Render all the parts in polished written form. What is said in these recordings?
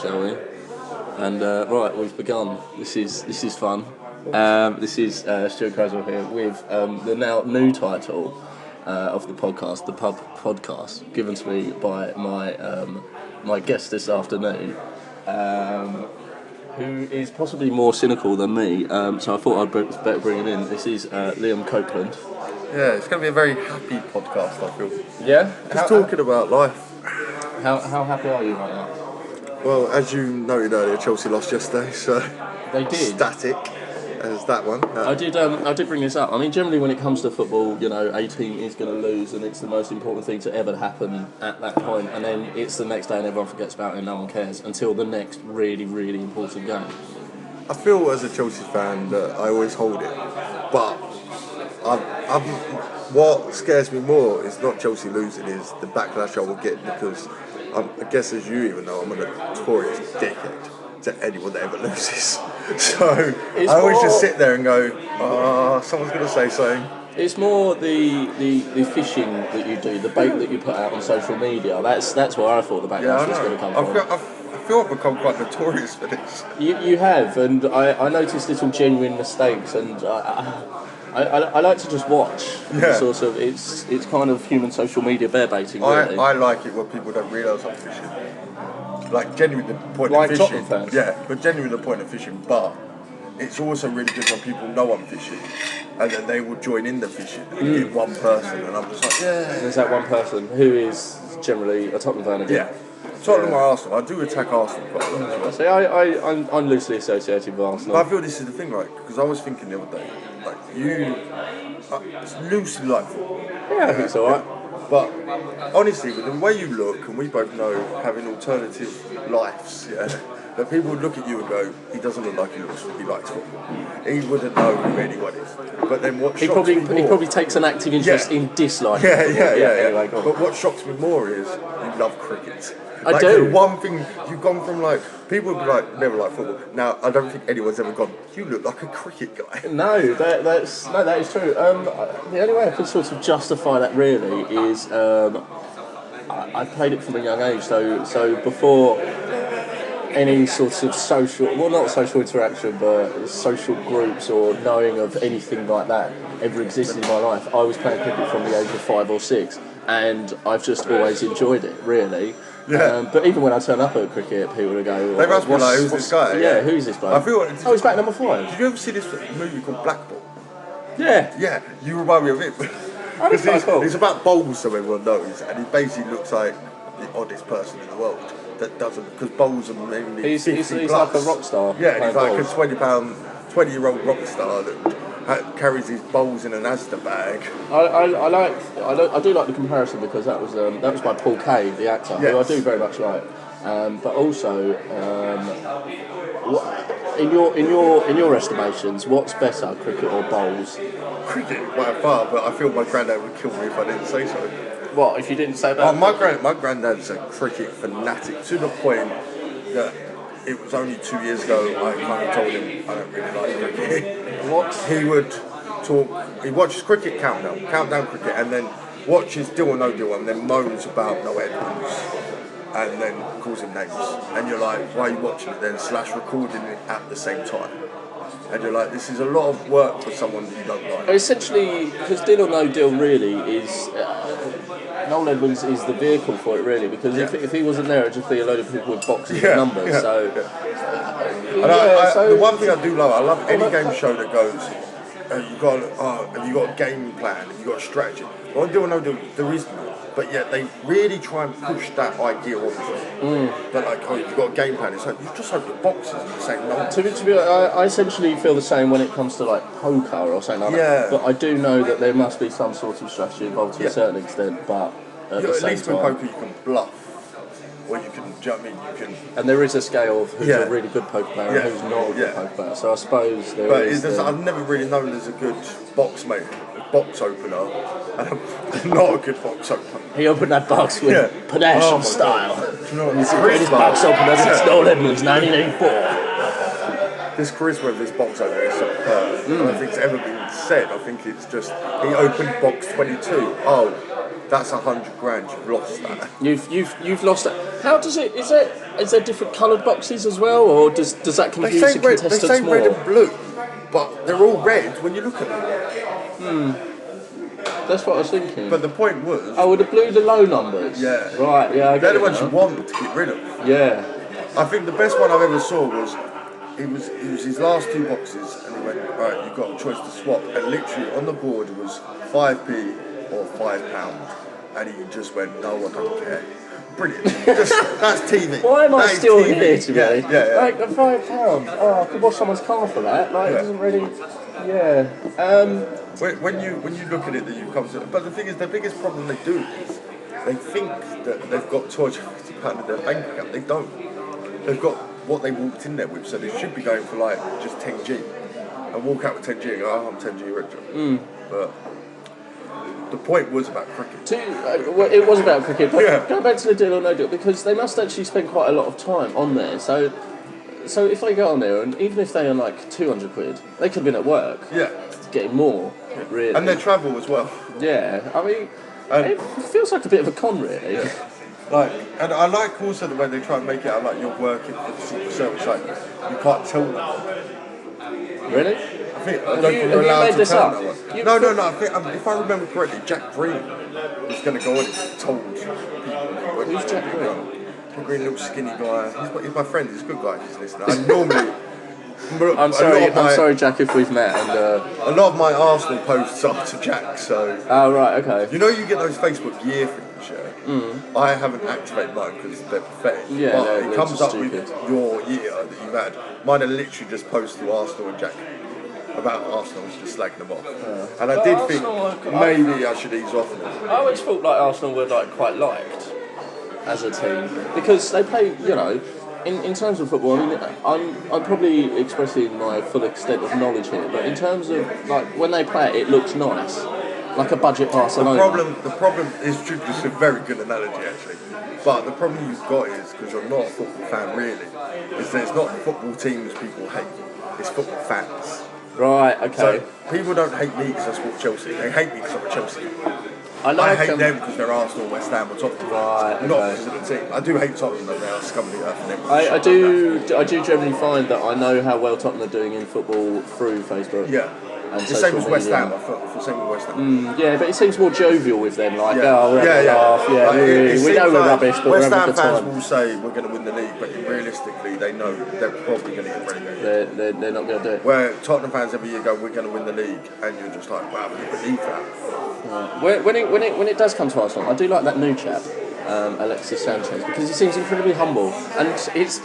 shall we? And right, we've begun. This is fun. This is Stuart Creswell here with the now new title of the podcast, the Pub Podcast, given to me by my guest this afternoon, who is possibly more cynical than me. So I thought I'd better bring him in. This is Liam Copeland. Yeah, it's going to be a very happy podcast, I feel. Yeah? Just talking about life. How happy are you right now? Well, as you noted earlier, Chelsea lost yesterday, so... They did? Static as that one. I did bring this up. I mean, generally when it comes to football, you know, a team is going to lose and it's the most important thing to ever happen at that point, and then it's the next day and everyone forgets about it and no one cares until the next really, really important game. I feel as a Chelsea fan that I always hold it, but what scares me more is not Chelsea losing, is the backlash I will get, because I guess, as you even know, I'm a notorious dickhead to anyone that ever loses. So I always just sit there and go, someone's going to say something. It's more the fishing that you do, the bait that you put out on social media. That's where I thought the backlash was going to come from. I feel I've become quite notorious for this. You have, and I noticed little genuine mistakes, and I like to just watch. Yeah. Sort of, it's kind of human social media bear baiting. Really. I like it when people don't realise I'm fishing. Like, genuinely the point like of fishing. Tottenham fans. Yeah, but genuinely the point of fishing. But it's also really good when people know I'm fishing, and then they will join in the fishing and give one person, and I'm just like, yeah. There's that one person who is generally a Tottenham fan again. Yeah. Tottenham or Arsenal. I do attack Arsenal quite a lot. See, I'm loosely associated with Arsenal. But I feel this is the thing, like, because I was thinking the other day, like, you it's loosely like football. Yeah, I think it's alright. But honestly, with the way you look, and we both know, having alternative lives, yeah, that people would look at you and go, he doesn't look like he likes football. He wouldn't know who anyone is. But then what he probably takes an active interest in disliking. Yeah. Anyway, but what shocks me more is you love cricket. I do. The one thing you've gone from, like, people would be like, never like football. Now I don't think anyone's ever gone, you look like a cricket guy. No, that is true. The only way I can sort of justify that really is I played it from a young age. So before any sort of not social interaction, but social groups or knowing of anything like that ever existed in my life, I was playing cricket from the age of 5 or 6, and I've just always enjoyed it, really. Yeah. But even when I turn up at cricket, people would go, they must be like, who's this guy? Yeah, who's this bloke? I feel he's back number 5. Did you ever see this movie called Blackball? Yeah. Yeah, you remind me of it. It's about bowls, so everyone knows, and he basically looks like the oddest person in the world that doesn't, because bowls are mainly he's like a rock star. Yeah, he's like bowls. a 20-year-old rock star that carries his bowls in an Asda bag. I do like the comparison, because that was by Paul Kay, the actor, who I do very much like. But also, in your estimations, what's better, cricket or bowls? Cricket by far, but I feel my granddad would kill me if I didn't say so. What if you didn't say that? My granddad's a cricket fanatic, to the point that it was only 2 years ago I kind of told him I don't really like cricket. What? He watches cricket countdown cricket, and then watches Deal or No Deal, and then moans about no Edmonds, and then calls him names. And you're like, why are you watching it then? / recording it at the same time. And you're like, this is a lot of work for someone that you don't like. Essentially, because Deal or No Deal really is... Noel Edmonds is the vehicle for it, really, because if he wasn't there, it'd just be a load of people with boxes of numbers. Yeah. So, the one thing I do love, I love any game show that goes, have you got a game plan, have you got a strategy? Well, on Deal or No Deal, there is no. But yet they really try and push that idea on you. But like, you've got a game plan. It's like, you just open the boxes and say no. To be I essentially feel the same when it comes to like poker or something like that. But I do know that there must be some sort of strategy involved to a certain extent. But at the same least time, with poker you can bluff, or you can. Do you know what I mean? You can. And there is a scale of who's a really good poker player and who's not a good poker player. So I suppose there is. I've never really known there's a good box opener, and not a good box opener. He opened that box with panache and style. Do you know what? He's the greatest box opener since Noel Edmonds, 1984. this charisma of this box over there is superb. I don't think it's ever been said. I think it's just he opened box 22. Oh, that's $100,000. You've lost that. You've lost it. How does it? Is there different coloured boxes as well, or does that confuse the contestants they say more? red and blue, but they're all red when you look at them. That's what I was thinking. But the point was, the blue, the low numbers. Yeah. Right. Yeah. I get they're the it ones now. you want to get rid of. Yeah. I think the best one I've ever saw was it was his last 2 boxes, and he went, right, you've got a choice to swap, and literally on the board was 5p or £5, and he just went, no, I don't care. Brilliant. That's TV. Why am I That is still TV. here today? Yeah. Like £5. Oh, I could wash someone's car for that. Like it doesn't really. Yeah. When you look at it, that you come to, but the thing is, the biggest problem they do is they think that they've got £250 in their bank account. They don't. They've got what they walked in there with, so they should be going for like just 10g, and walk out with 10g and go, oh, I'm 10g richer. But the point was about cricket. It was about cricket, but Yeah. going back to the deal or no deal, because they must actually spend quite a lot of time on there. So if they go on there, and even if they earn like £200, they could have been at work Yeah, getting more, really. and their travel as well. Yeah, I mean, it feels like a bit of a con, really. Yeah. Like, and I like also the way they try and make it out like you're working for the Secret Service. Like, you can't tell them. Really? I think I Have don't you- think have we're you allowed made to this tell up? no one. You- No. I think if I remember correctly, Jack Green was going to go on and told people. Who's Jack Green? Jack Green, little skinny guy. He's my friend. He's a good guy. He's listening. I normally. I'm sorry, Jack, if we've met. And a lot of my Arsenal posts are to Jack. So. oh right, okay. You know, you get those Facebook year things, yeah? I haven't activated mine because they're pathetic. Yeah, but they're it comes just up stupid. with your year that you've had. Mine are literally just posts to Arsenal and Jack about Arsenal, just slagging them off. And I But did Arsenal think are- maybe I should ease off now. I always thought like Arsenal were like quite liked as a team because they play, in terms of football. I mean, I'm probably expressing my full extent of knowledge here, but in terms of like when they play it looks nice, like a budget Barcelona. The problem is true. This is a very good analogy actually. But the problem you've got is because you're not a football fan really. Is that it's not football teams people hate. It's football fans. Right. Okay. So people don't hate me because I support Chelsea. They hate me because I'm a Chelsea fan. I hate them because they're Arsenal, West Ham, or Tottenham. Right, Not okay. because of the team. I do hate Tottenham, but they are scum of the earth. And I do generally find that I know how well Tottenham are doing in football through Facebook. Yeah. And The same as West media. Ham. I feel the same with West Ham. Yeah, but it seems more jovial with them. Like, Yeah. oh, we're having a laugh. Yeah, Like, it we seems know we're like rubbish, but West we're having a Ham good fans time. will say we're going to win the league, but realistically, they know they're probably going to get relegated. They're not going to do it. Where Tottenham fans every year go, we're going to win the league, and you're just like, wow, you believe that? When it does come to Arsenal, I do like that new chap, Alexis Sanchez, because he seems incredibly humble, and his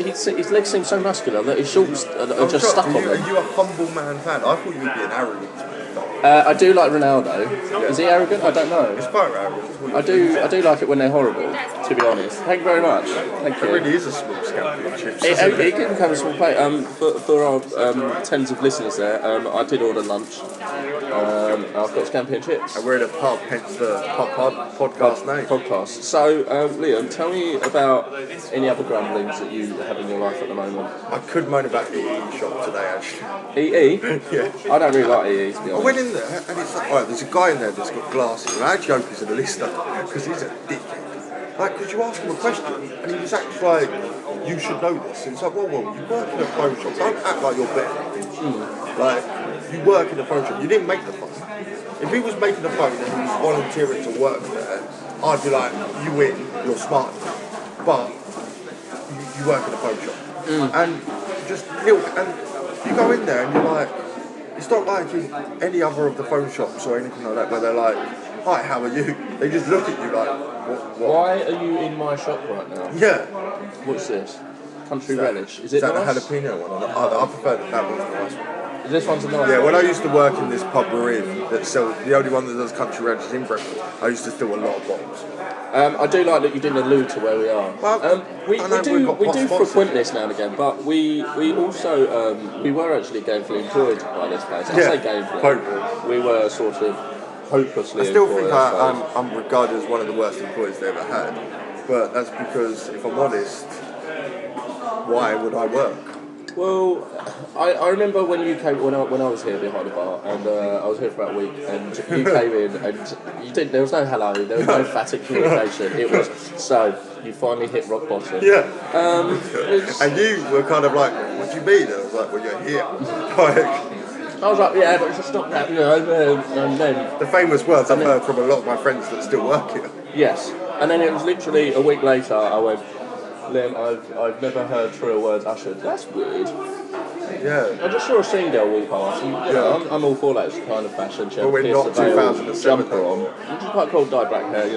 legs seem so muscular that his shorts are just stuck on Are them. you a humble man fan? I thought you would be an arrogant fan. I do like Ronaldo. Is he arrogant? I don't know. It's quite arrogant. I do like it when they're horrible, to be honest. Thank you very much. Thank It you. really is a small championship. It can become a small plate. For our tens of listeners there, I did order lunch. I've got scampi and chips. And we're in a pub, hence the podcast name. Podcast. So, Liam, tell me about any other grumblings that you have in your life at the moment. I could moan about the EE shop today, actually. EE? Yeah. I don't really like EE, to be I honest. went in there and it's like, alright, there's a guy in there that's got glasses, and I actually hope he's an listener because he's a dickhead. Like, could you ask him a question? And he was actually like, you should know this. And it's like, well, you work in a phone shop, don't act like you're better. Like, you work in a phone shop, you didn't make the phone. If he was making a phone and he was volunteering to work there, I'd be like, you win, you're smart. But you work in a phone shop. And just and you go in there and you're like, it's not like in any other of the phone shops or anything like that where they're like, hi, how are you? They just look at you like, what? Why are you in my shop right now? Yeah. What's this? Country relish. Is Is it that nice? the jalapeno one? I prefer that one's the nice one. This one's a nice Yeah, one. when I used to work in this pub we're in, that sells, the only one that does country relish in Brentford, I used to steal a lot of bottles. I do like that you didn't allude to where we are. Well, We I know do we've got frequent this now and again, but we also we were actually gainfully employed by this place. I say gainfully. Hopefully. We were sort of hopelessly I still employed. think I suppose. I'm regarded as one of the worst employees they ever had. But that's because, if I'm honest, why would I work? Well, I remember when you came when I was here behind the bar, and I was here for about a week, and you came in, and you didn't. There was no hello, there was no phatic communication. It was so you finally hit rock bottom. Yeah. It's, And you were kind of like, what do you mean? I was like, well, you're here. Like, I was like, yeah, but it's just not that, and then the famous words I've heard from a lot of my friends that still work here. yes, and then it was literally a week later. I went, Liam, I've never heard truer words ushered. That's weird. Yeah. I just saw a scene girl walk past, and I'm all for that kind of fashion. She had But we're pierced not the veil, 2007 jumper on, which is quite cool, dyed black hair,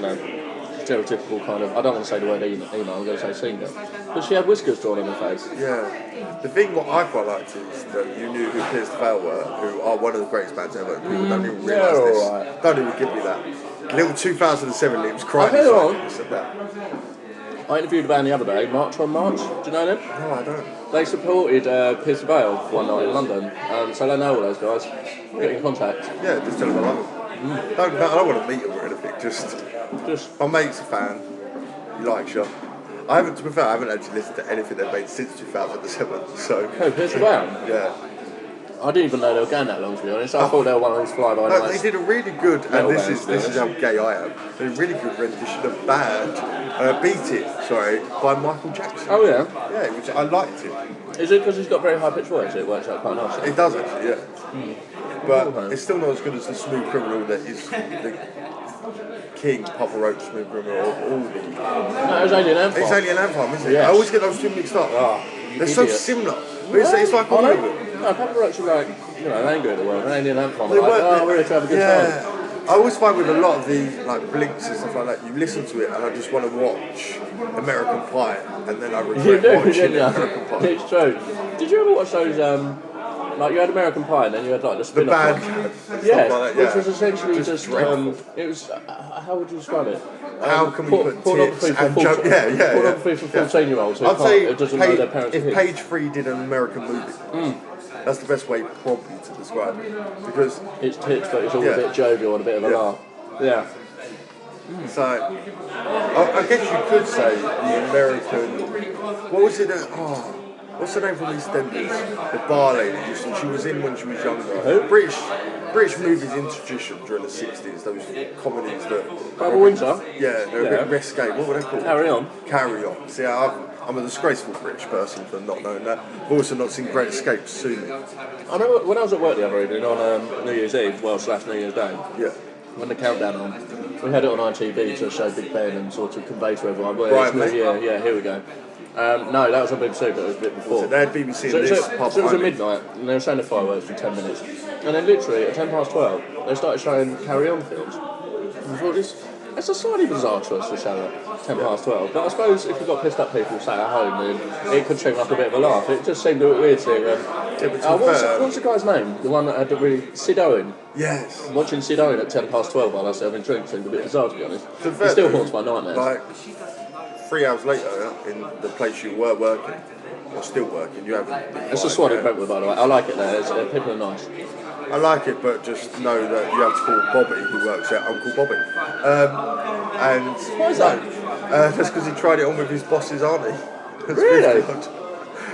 stereotypical kind of. I don't want to say the word emo, I'm going to say scene girl. But she had whiskers drawn on her face. Yeah. The thing what I quite liked is that you knew who Pierce the Veil were, who are one of the greatest bands ever. People don't even realise this. Right. Don't even give me that. Little 2007 Liam's crying. I Said that. I interviewed a band the other day, March on March. Do you know them? No, I don't. They supported Pierce the Veil one night in London, so they know all those guys. Get in contact. Yeah, just tell him I love him. I don't want to meet him or anything. Just my mate's a fan. He likes you. To be fair, I haven't actually listened to anything they've made since 2007. So. Oh, Pierce the Veil? Yeah. I didn't even know they were going that long, to be honest. I thought they were one of those fly-by No, nights. they did a really good, and this bands, is how gay I am. They did a really good rendition of "Bad," "Beat It," by Michael Jackson. Oh yeah. Yeah, which I liked it. Is it because he's got very high-pitched voice? It works out quite nicely. It does actually, yeah. But it's still not as good as the Smooth Criminal that is the king, Papa Roach, Smooth Criminal, all the. No, it was Alien Ant Farm. It's Alien Ant Farm, isn't it? Yes. I always get those two mixed up. They're so idiot. similar. But it's like all of them. No, Papa Roach are like, they ain't good at the world. An Alien Ant Farm. They Like, weren't- we're here to have a good time. I always find with a lot of the blinks and stuff like that, you listen to it and I just want to watch American Pie, and then I You regret do, watching didn't American you? Pie. It's true. Did you ever watch those, you had American Pie and then you had like the The spin-off bad, one? stuff Yeah, like that, yeah. which was essentially just dreadful. it was, how would you describe it? How can we put pornography tits for and jump? Yeah. Pornography for 14-year-olds who I'd say who doesn't know their parents' if kids. Page 3 did an American movie, that's the best way probably to describe it. Because It's tits, but it's all Yeah. a bit jovial and a bit of a Yeah. laugh. Yeah. so, I guess you could say the American. What was it? What's the name from EastEnders? The bar lady. She was in when she was younger. Who? British movies into tradition during the 60s. Those comedies that. Barbara Windsor? Yeah, they're a bit risque. What were they called? Carry on. Carry On. See, I'm a disgraceful British person for not knowing that. I've also not seen Great Escape soon. I remember when I was at work the other evening on New Year's Eve, /New Year's Day, Yeah. when the countdown on, we had it on ITV to show Big Ben and sort of convey to everyone, well, Right, it's New mate. Year, yeah, here we go. No, that was on BBC, but it was a bit before. So they had BBC So in it this was pub. at behind me. midnight, and they were showing the fireworks for 10 minutes. And then literally, at 12:10, they started showing Carry On films. And I thought, it's a slightly bizarre choice to show at 12:10. But I suppose if you've got pissed up people sat at home, then it could seem like a bit of a laugh. It just seemed a bit weird seeing Yeah, but to be fair- what's the guy's name? The one that had the really... Sid Owen. Yes. Watching Sid Owen at 12:10 while I was serving drinks seemed a bit bizarre, to be honest. To be It fair, still though, haunts my nightmares. Like 3 hours later, in the place you were working, or still working, you haven't. It's a Swan in Brentwood, by the way. I like it there. People are nice. I like it, but just know that you have to call Bobby, who works there, Uncle Bobby. And Why is that? That's because he tried it on with his boss's auntie. That's Really? good.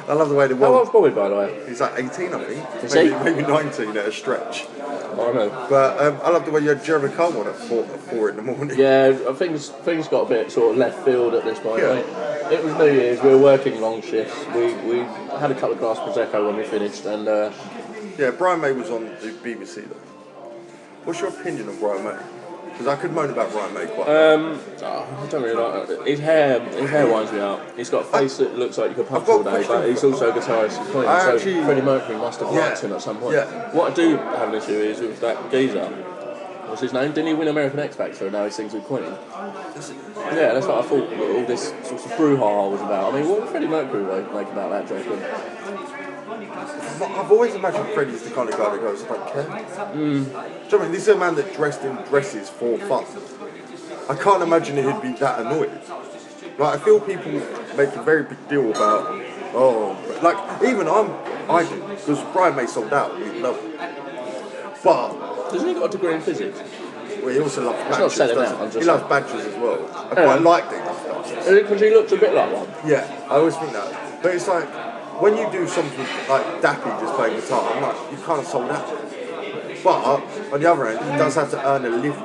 I love the way the How world. old's Bobby, by the way? He's like 18, I think. Is maybe, he? maybe 19 at a stretch. I know. But I love the way you had Jeremy Carl on at 4 in the morning. Yeah, things got a bit sort of left field at this point. Yeah. Right? It was New Year's. We were working long shifts. We had a couple of glass prosecco when we finished, and Yeah, Brian May was on the BBC though. What's your opinion of Brian May? Because I could moan about Brian May quite. I don't really like it. His hair winds me out. He's got a face that looks like you could punch I've got all a day, question. but he's also a guitarist and queen. I So actually- Freddie Mercury must have liked him at some point. Yeah. What I do have an issue is with that geezer. What's his name? Didn't he win American X Factor and now he sings with Queen? Yeah, that's what I thought all this sort of brouhaha was about. I mean, what would Freddie Mercury make about that, do you reckon? I've always imagined Freddie's the kind of guy that goes, I don't care. Do you know what I mean? This is a man that dressed in dresses for fun. I can't imagine he'd be that annoyed. Like, I feel people make a very big deal about, like, even I do, because Brian May sold out, we love it. But, Doesn't he got a degree in physics? well, he also loves not badgers, selling doesn't out, I'm he? just He loves badgers as well. I quite like things. Because he looks a bit like one. Yeah, I always think that. But it's like, when you do something like Dappy just playing guitar, I'm like, you kind of sold out. But on the other hand, he does have to earn a living.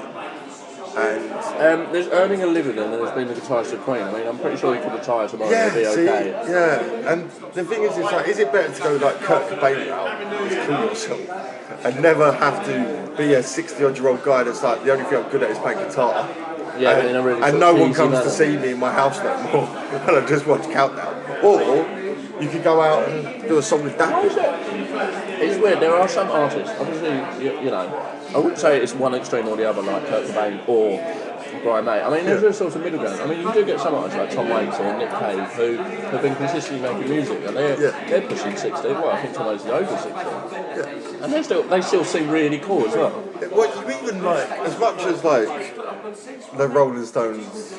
And there's earning a living and there's been the guitarist of Queen. I mean, I'm pretty sure he could retire tomorrow yeah, and it'll be okay. yeah. And the thing is, it's like, is it better to go like Kurt Cobain out, just kill yourself, and never have to be a 60-odd-year-old guy that's like, the only thing I'm good at is playing guitar? Yeah, but in a really and sort no of one cheesy comes manner. to see me in my house no more, and I just watch Countdown. Or you could go out and do a song with Why is Dappy. it? It's weird. There are some artists, obviously, you know, I wouldn't say it's one extreme or the other, like Kurt Cobain or Brian May. I mean, there's a sort of middle ground. I mean, you do get some artists like Tom Waits or Nick Cave who have been consistently making music, and they're pushing 60. Well, I think Tom Waits is over 60, and they still seem really cool as well. Well, you even like, as much as like the Rolling Stones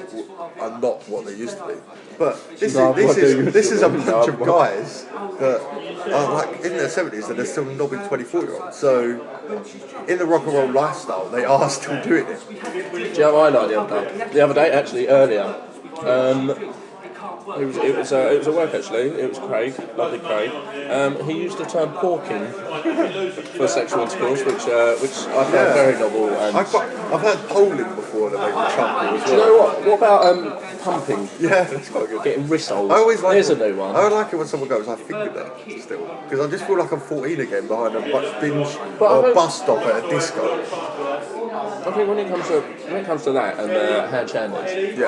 are not what they used to be, but this is a bunch of guys that are like in their 70s and they're still knobbing 24-year-olds. So in the rock and roll lifestyle, they are still doing it. Do you know what I like the other day, actually, earlier? It was a work actually. It was Craig, lovely Craig. He used the term porking for sexual intercourse, which I found very novel. And I've heard polling before that make me chuckle as well. do you know what? What about pumping? Yeah, that's quite good. Getting wristles. I always like There's a new one. I like it when someone goes, I fingered that still. Because I just feel like I'm 14 again behind a binge or a bus stop at a disco. I think when it comes to that and hand shandies,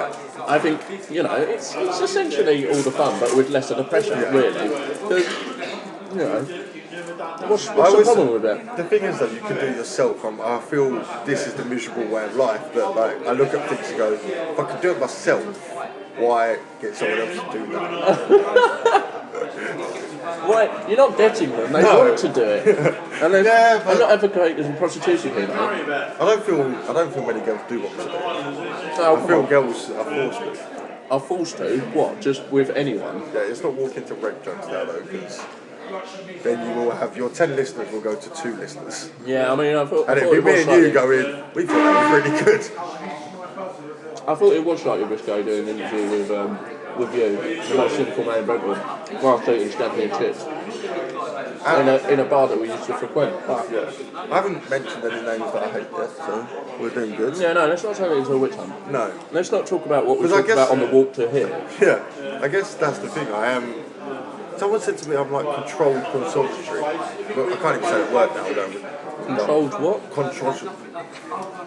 I think it's essentially all the fun, but with less of the pressure, really. Because what's the problem with that? The thing is that you can do it yourself. I feel this is the miserable way of life. That like I look at things and go, if I could do it myself, why get someone else to do that? Why? You're not getting them. They want to do it. And I'm not advocating prostitution here. I don't feel many girls do want to do it. No, I feel girls are forced to. Are forced to? What? Just with anyone? Yeah, it's not walking to rape jokes now though, because then you will have your 10 listeners will go to 2 listeners. Yeah, I mean, I thought it'd be me and you going, we thought that was really good. I thought it was slightly risky doing an interview with you, the most cynical man in Brentwood, whilst eating scampi and chips. In a bar that we used to frequent. But, I haven't mentioned any names that I hate yet, so we're doing good. Yeah, no, let's not turn it into a witch hunt. No. Let's not talk about what we talked about on the walk to here. Yeah, I guess that's the thing. Someone said to me I'm like controlled consultatory. But I can't even say the word now, don't we? Controlled what?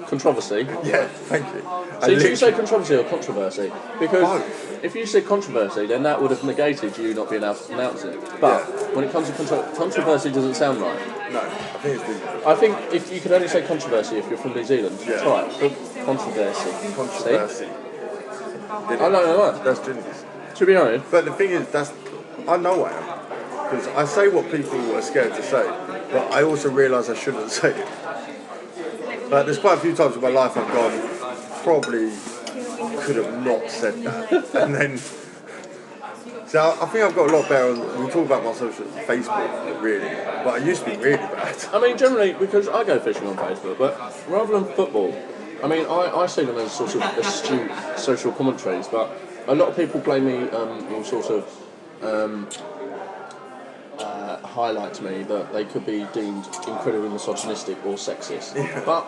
Controversy. Yeah, thank you. So did you say controversy or controversy? Because both. If you said controversy, then that would have negated you not being able to pronounce it. But when it comes to controversy, doesn't sound right. No, I think it's the... I think if you could only say controversy if you're from New Zealand, try it. But controversy. Controversy. I don't know. That's genius. To be honest. But the thing is, I know I am. Because I say what people are scared to say, but I also realise I shouldn't say it. But there's quite a few times in my life I've gone, probably could have not said that. And then, so I think I've got a lot better. We talk about my social Facebook, really, but I used to be really bad. I mean, generally, because I go fishing on Facebook, but rather than football, I mean, I see them as sort of astute social commentaries, but a lot of people blame me or sort of highlight to me that they could be deemed incredibly misogynistic or sexist. Yeah. But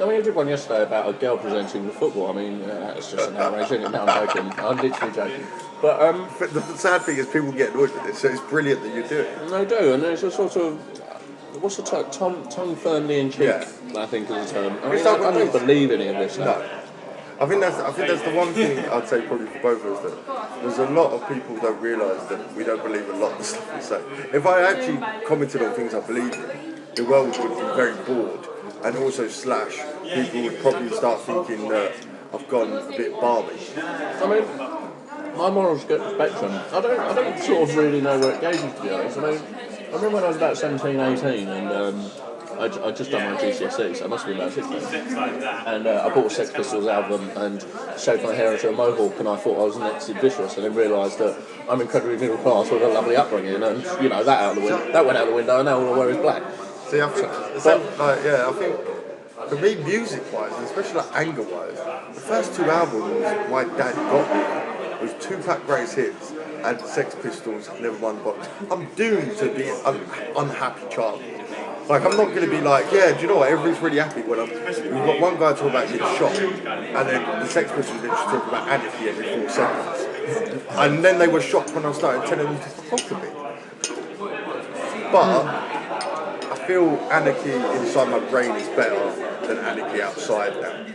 I mean, I did one yesterday about a girl presenting the football. I mean, it's just an outrage, isn't it? No, I'm joking. I'm literally joking. But the sad thing is people get annoyed with this, so it's brilliant that you do it. They do, and there's a sort of, what's the term? Tongue firmly in cheek, I think is the term. I mean, I don't believe any of this now. No. I think that's the one thing I'd say probably for both of us, that there's a lot of people who don't realise that we don't believe a lot of the stuff we say. If I actually commented on things I believe in, the world would be very bored, and also / people would probably start thinking that I've gone a bit Barbie. I mean, my moral spectrum, I don't sort of really know where it goes, to be honest. I mean, I remember when I was about 17, 18, and I'd just done my GCSE, so I must have been about 16. And I bought a Sex Pistols album and shaved my hair into a mohawk, and I thought I was next to Vicious, and then realised that I'm incredibly middle class with a lovely upbringing, and that went out the window, and now all I wear is black. See, I think for me, music-wise, and especially like anger-wise, the first 2 albums my dad got me was Tupac Greatest Hits and Sex Pistols, Never Mind the Box. I'm doomed to be an unhappy child. Like, I'm not going to be like, yeah, do you know what, everybody's really happy when we've got one guy talking about getting shot, and then the Sex Pistols literally talk about anarchy every 4 seconds. And then they were shocked when I started telling them to fuck off a bit. But I feel anarchy inside my brain is better than anarchy outside now.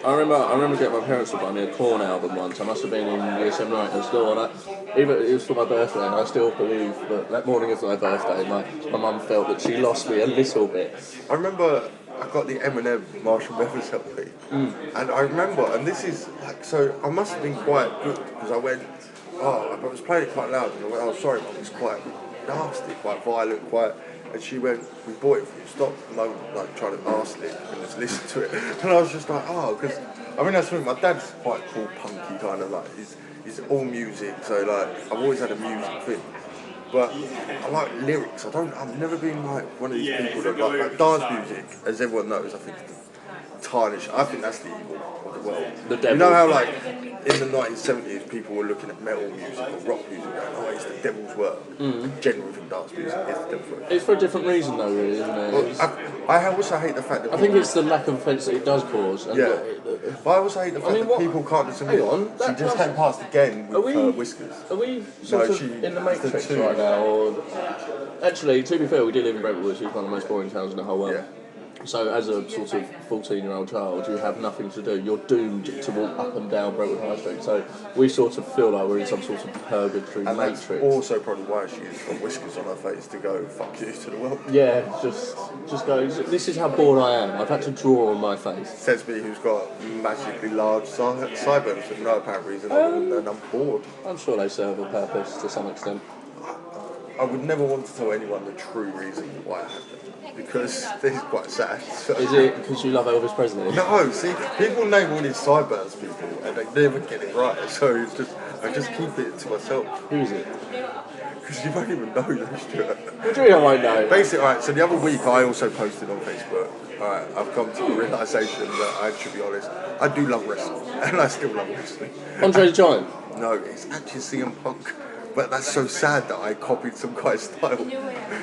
I remember getting my parents to buy me a Korn album once. I must have been in year 7 or 8 at school, and even it was for my birthday, and I still believe that morning of my birthday, my mum felt that she lost me a little bit. I remember I got the Eminem Marshall Mathers LP, and I remember, and this is like, so I must have been quite good because I went, I was playing it quite loud, and I went, oh sorry mum, it's quite nasty, quite violent, quite. And she went, we bought it for you, stop like trying to ask it and just listen to it. And I was just like, because, I mean, that's what my dad's quite cool, punky kind of like, he's all music, so like, I've always had a music thing. But I like lyrics, I've never been like one of these people that like dance music, as everyone knows, I think tarnish, I think that's the evil of the world. The devil. You know how like, in the 1970s, people were looking at metal music or rock music going, oh, it's the devil's work. Generally think dance music is the devil's work. It's for a different reason though, really, isn't it? Well, I also hate the fact that I think it's the lack of offence that it does cause. And yeah. But I also hate the fact that people can't listen to Hang on, she just came past again with her whiskers. Are we sort of in the Matrix right now? Or actually, to be fair, we do live in Brentwood, which is one of the most boring towns in the whole world. Yeah. So as a sort of 14-year-old child, you have nothing to do. You're doomed to walk up and down Brentwood High Street. So we sort of feel like we're in some sort of purgatory and matrix. That's also probably why she's got whiskers on her face to go, fuck you to the world. Yeah, just go, this is how bored I am. I've had to draw on my face. Says me who's got magically large sideburns for no apparent reason other than I'm bored. I'm sure they serve a purpose to some extent. I would never want to tell anyone the true reason why I have them. Because this is quite sad. So. Is it because you love Elvis Presley? No, see, people name all these sideburns people and they never get it right. So it's just, I just keep it to myself. Who is it? Because you won't even know that shit. What do you mean I won't know? Basically, alright, so the other week I also posted on Facebook. Alright, I've come to the realisation that I should be honest, I do love wrestling. And I still love wrestling. Andre the Giant? No, it's actually CM Punk. But that's so sad that I copied some guy's style.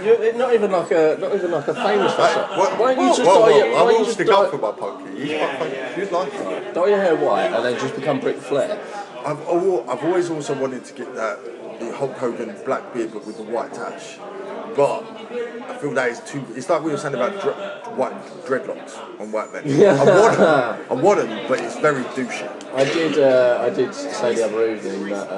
You're not even like a famous wrestler. Why don't you just I will stick up for my Punky. He's quite funny. He's like that. Dye your hair white and then just become Ric Flair. I've always also wanted to get the Hulk Hogan black beard but with the white tash. But I feel that is too. It's like we were saying about white dreadlocks on white men. I want them, but it's very douchey. I did say the other evening that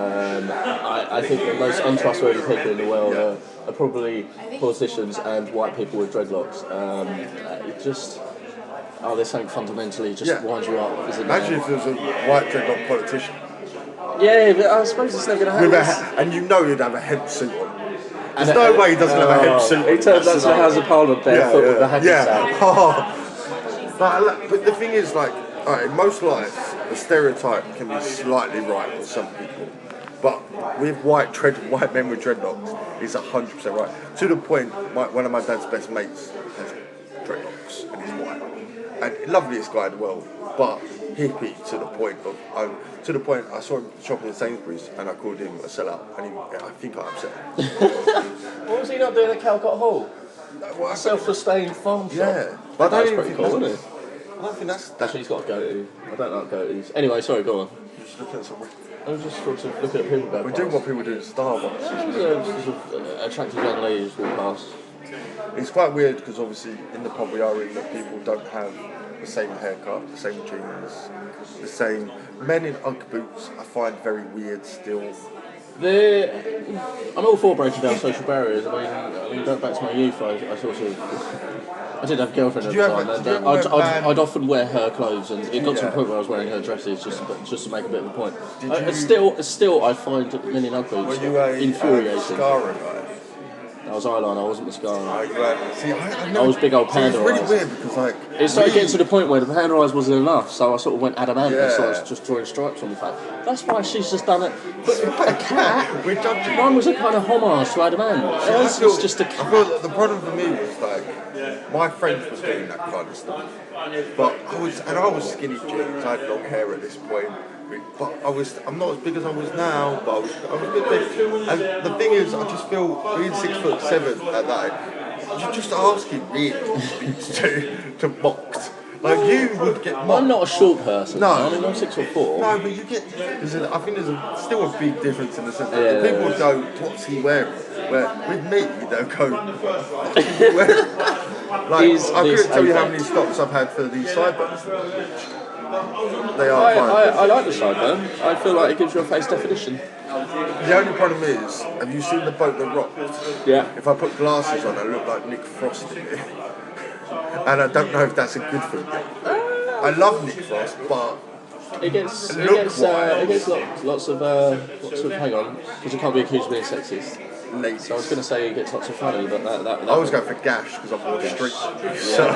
I think the most untrustworthy people in the world are probably politicians and white people with dreadlocks. It just. There's something fundamentally just winds you up, isn't there? Imagine if there was a white dreadlock politician. Yeah, but I suppose it's never going to happen. And you know he'd have a hemp suit on. There's no way he doesn't have a hemp suit. He turns out to the House of Parliament barefoot with the hacky sack. But the thing is, like, in most lives, the stereotype can be slightly right for some people. But with white men with dreadlocks, it's 100% right. To the point, one of my dad's best mates has dreadlocks and he's white. And loveliest guy in the world, but hippie to the point I saw him shopping in Sainsbury's and I called him a sellout and I think I upset him. What was he not doing at Calcott Hall? Well, Self-sustained farm shop. Yeah, but that's pretty cool, isn't it? I don't think that's Actually, he's got a goatee. I don't like goatees. Anyway, sorry, go on. You're just looking at something. I was just sort of looking at people go We're past. doing what people do at Starbucks. There's attractive young ladies walk past. It's quite weird because obviously in the pub we are in, that people don't have the same haircut, the same jeans, the same. Men in Ugg boots I find very weird still. I'm all for breaking down social barriers. I mean, going back to my youth, I did have a girlfriend at the time, and I'd often wear her clothes, and it got to the point where I was wearing her dresses just to make a bit of a point. Still, I find men in Ugg boots infuriating. Mascara guy? I was eyeliner, I wasn't mascara. See, I was big old panda eyes. It's really weird because it started getting to the point where the panda eyes wasn't enough, so I sort of went adamant and started just drawing stripes on the face. That's why she's just done it. But a cat, mine was a kind of homage to adamant. Hers was just a cat. I feel that the problem for me was like, my friends were doing that kind of stuff. But I was skinny jeans, I had long hair at this point. big, but I'm not as big as I was now, but I was a bit big. And the thing is, I just feel being 6'7" at that, you're just asking really to box. Like you would get mocked. I'm not a short person. No, I mean, I'm 6'4". No, but you get. I think there's still a big difference in the sense that people go, "What's he wearing?" Where with me, they'll go, "What are you wearing?" Like I couldn't tell you how many stops I've had for these sideburns. They are fine. I like the sideburn. I feel like it gives you a face definition. The only problem is, have you seen the boat that rocked? Yeah. If I put glasses on, I look like Nick Frost in it. And I don't know if that's a good thing. I love Nick Frost, but it gets lots of hang on, because it can't be accused of being sexist. ladies. So I was going to say it gets lots of funny, but that I always go for gash because I'm more street. Yeah. So.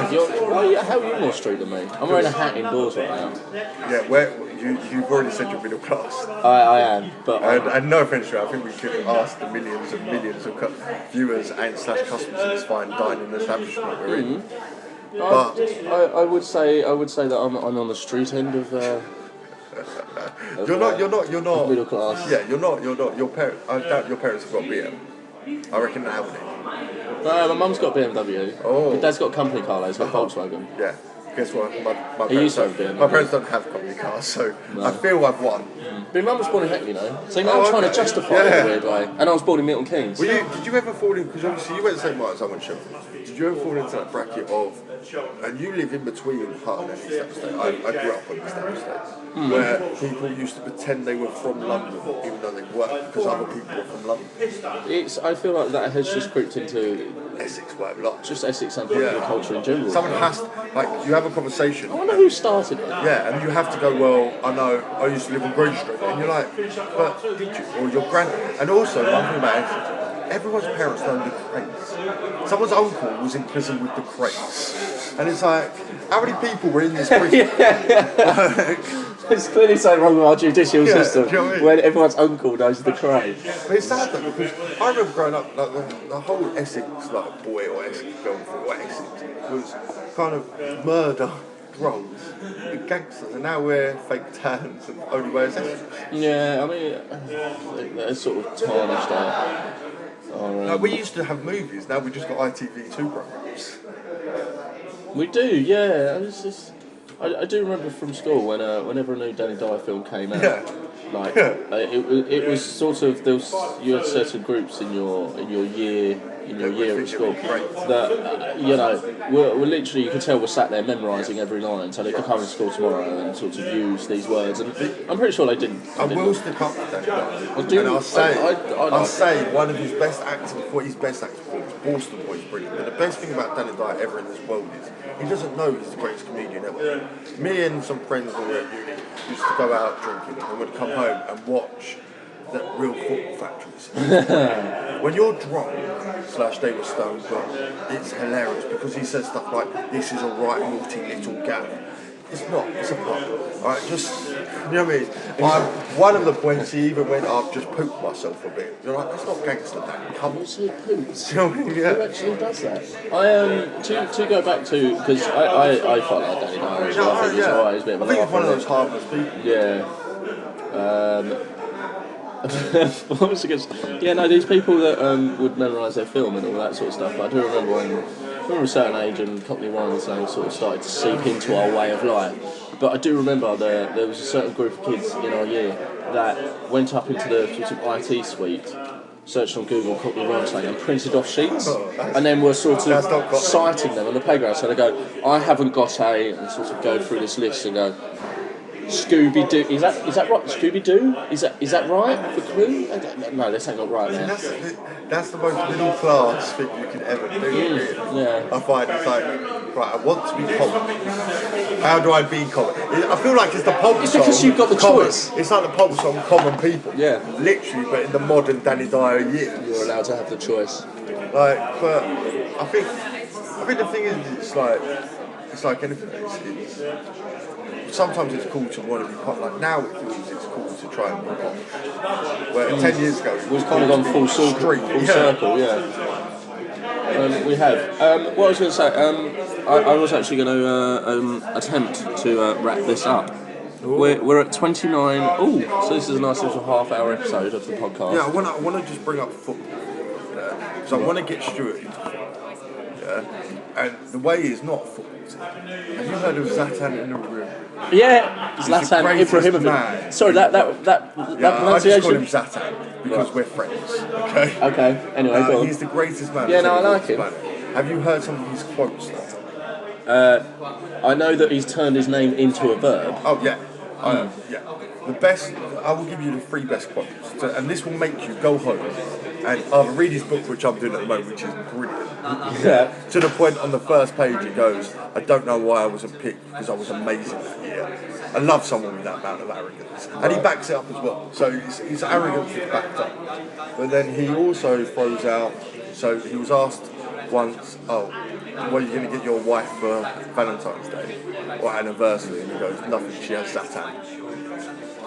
How are you more street than me? I'm wearing a hat indoors right now. Yeah, you've already said you're middle class. I am, but and no offence to you, I think we could ask the millions and millions of viewers and / customers in this fine dining establishment we're in. But I would say that I'm on the street end of. You're not middle class. Yeah, you're not. Your parents. I doubt your parents have got BM. I reckon they haven't. My mum's got BMW. Oh. My dad's got a company car. He's got Volkswagen. Yeah. Guess what? My parents don't have company cars, so no. I feel I've won. But my mum was born in Hackney, See, now I'm trying to justify it in a weird way. And I was born in Milton Keynes. Did you ever fall in, because obviously you went to St Martin's, I went to Sheffield. Did you ever fall into that bracket of, and you live in between Hutton and East Hampstead, I grew up on East Hampstead, where people used to pretend they were from London, even though they weren't, because other people were from London. I feel like that has just creeped into Essex, whatever. Just Essex and popular culture in general. Someone has to, you have a conversation. I wonder who started it. Yeah, and you have to go, well, I know, I used to live on Green Street. And you're like, but did you? Or your grand... And also, one thing about Essex, everyone's parents know the crates. Someone's uncle was in prison with the crates. And it's like, how many people were in this prison? There's clearly something wrong with our judicial system when everyone's uncle knows the crate. But it's sad though, because I remember growing up, the whole Essex boy or Essex girl or Essex was kind of murder, drugs, and gangsters, and now we're fake tans and only wears Essex. Yeah, I mean, they're sort of tarnished out. We used to have movies, now we just got ITV2 programs. We do, yeah. I do remember from school when whenever a new Danny Dyer film came out, it was sort of you had certain groups in your year of school that were literally, you could tell were sat there memorising every line so they could come to school tomorrow and sort of use these words, and I'm pretty sure they didn't. I will stick up for Danny Dyer. I'll say one of his best acting performance, Boston Boy, is brilliant. But the best thing about Danny Dyer ever in this world is he doesn't know he's the greatest comedian ever. Me and some friends when we were at uni used to go out drinking and would come home and watch the real football factories. When you're drunk / they were stoned, but it's hilarious because he says stuff like, "This is a right naughty little gaff." It's not, it's a pub. Alright, just, you know what I mean? One of the points he even went, "I've just pooped myself a bit." You're like, that's not gangster, Danny. Come on. He poops. You know what I mean? Yeah. Who actually does that? To go back to, because I quite like Danny Dyer as well. I think he's alright, he's a bit of a I think he's one of those harmless people. Yeah. What was it against? Yeah, no, these people that would memorise their film and all that sort of stuff. But I do remember when we were a certain age and Cockney rhymes sort of started to seep into our way of life. But I do remember there was a certain group of kids in our year that went up into the sort of IT suite, searched on Google Cockney rhyme slang and printed off sheets, and then were sort of citing them on the playground. So they go, "I haven't got a," and sort of go through this list and go, "Scooby-Doo, is that right? Scooby-Doo? Is that right? For Clue? No, this ain't not right, man." That's the most middle class thing you can ever do. Yeah. I find it's like, right, I want to be common. How do I be common? I feel like it's the pop song. It's because you've got the choice. It's like the pop song Common People. Yeah. Literally, but in the modern Danny Dyer years. You're allowed to have the choice. But I think the thing is, it's like anything. Sometimes it's cool to want to be pop. Like now it feels it's cool to try and be pop. Where 10 years ago we've kind of gone full circle. Yeah. We have. What I was going to say, I was actually going to attempt to wrap this up. We're at 29. Oh, so this is a nice little half-hour episode of the podcast. Yeah, I want to just bring up football. Yeah. So I want to get Stuart into football. Yeah. And the way is not football. Have you heard of Zlatan in the room? Yeah, Zlatan Ibrahimovic. Man. Sorry, that I just call pronunciation. him Zlatan because we're friends. Okay. Okay. Anyway, go on. He's the greatest man. Yeah, that's no, I ever like walked him. the planet. Have you heard some of his quotes? I know that he's turned his name into a verb. Oh yeah, yeah. The best. I will give you the 3 best quotes, and this will make you go home and either read his book, which I'm doing at the moment, which is brilliant. Yeah. To the point on the first page, it goes, "I don't know why I wasn't picked because I was amazing that year." I love someone with that amount of arrogance, and he backs it up as well. So his arrogance is backed up. But then he also throws out. So he was asked once, "Oh, what are you going to get your wife for Valentine's Day or anniversary?" And he goes, "Nothing. She has Zlatan."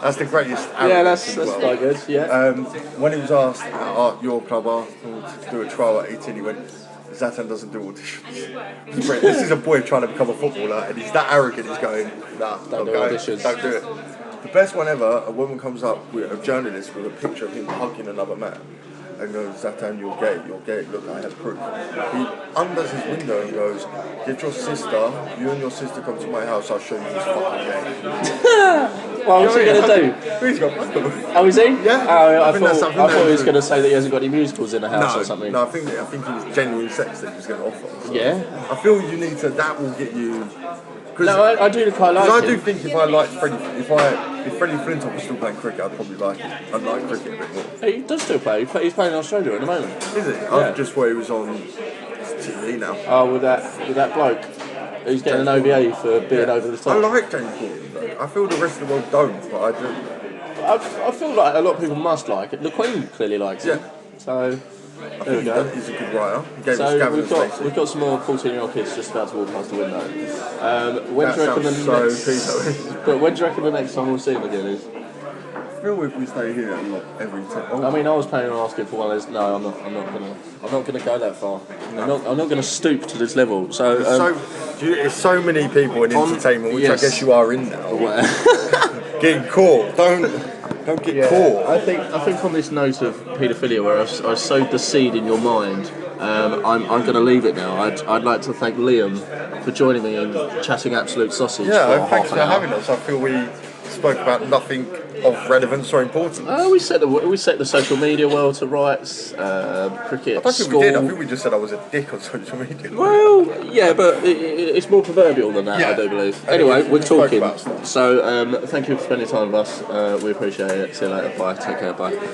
That's the greatest. Yeah, that's as well. quite good. Yeah. When he was asked at your club Arsenal to do a trial at 18, he went, "Zlatan doesn't do auditions." This is a boy trying to become a footballer, and he's that arrogant. He's going, "Nah, Don't do auditions. Don't do it." The best one ever. A woman comes up with a journalist with a picture of him hugging another man. And goes, "Zlatan, you're gay, look, I have proof." He undoes his window and goes, "Get your sister, you and your sister come to my house, I'll show you who's fucking gay." What was he going to do? He's got Oh, is he? Yeah. Oh, I think that's something thought he was that- going to say that he hasn't got any musicals in the house or something. No, I think it was genuine sex that he was going to offer. So Yeah. I feel you need to, that will get you... No, I do quite like Because I it. do think if I liked Freddie, if Freddie Flintoff was still playing cricket, I'd probably like it. I'd like cricket a bit more. He does still play. He's playing in Australia at the moment. Is it? Yeah. I just where he was on TV now. Oh, with that bloke. He's getting an OVA for being over the top. I like James Corden though. I feel the rest of the world don't, but I do. I feel like a lot of people must like it. The Queen clearly likes it. Yeah. So there we go. He's a good writer. He gave us So Gavin we've and got Stacey. some more 14-year-old kids just about to walk past the window. When That do you reckon the sounds so next? pedo. But when do you reckon the next time we'll see him again is? I feel if we stay here every time. I mean, I was planning on asking for one of those. No, I'm not gonna go that far. I'm not gonna stoop to this level. So, There's so many people in entertainment, which yes. I guess you are in now. Getting caught. Don't get caught. I think on this note of paedophilia, where I sowed the seed in your mind, I'm going to leave it now. I'd like to thank Liam for joining me in chatting absolute sausage. Yeah, for thanks half for an hour. having us. I feel we spoke about nothing of relevance or importance. We set the social media world to rights, cricket, I don't think school. we did. I think we just said I was a dick on social media. Well, yeah, but it's more proverbial than that, Yeah. I do believe. I think Anyway, we we're spoke talking. about stuff. So, thank you for spending time with us. We appreciate it. See you later. Bye. Take care. Bye.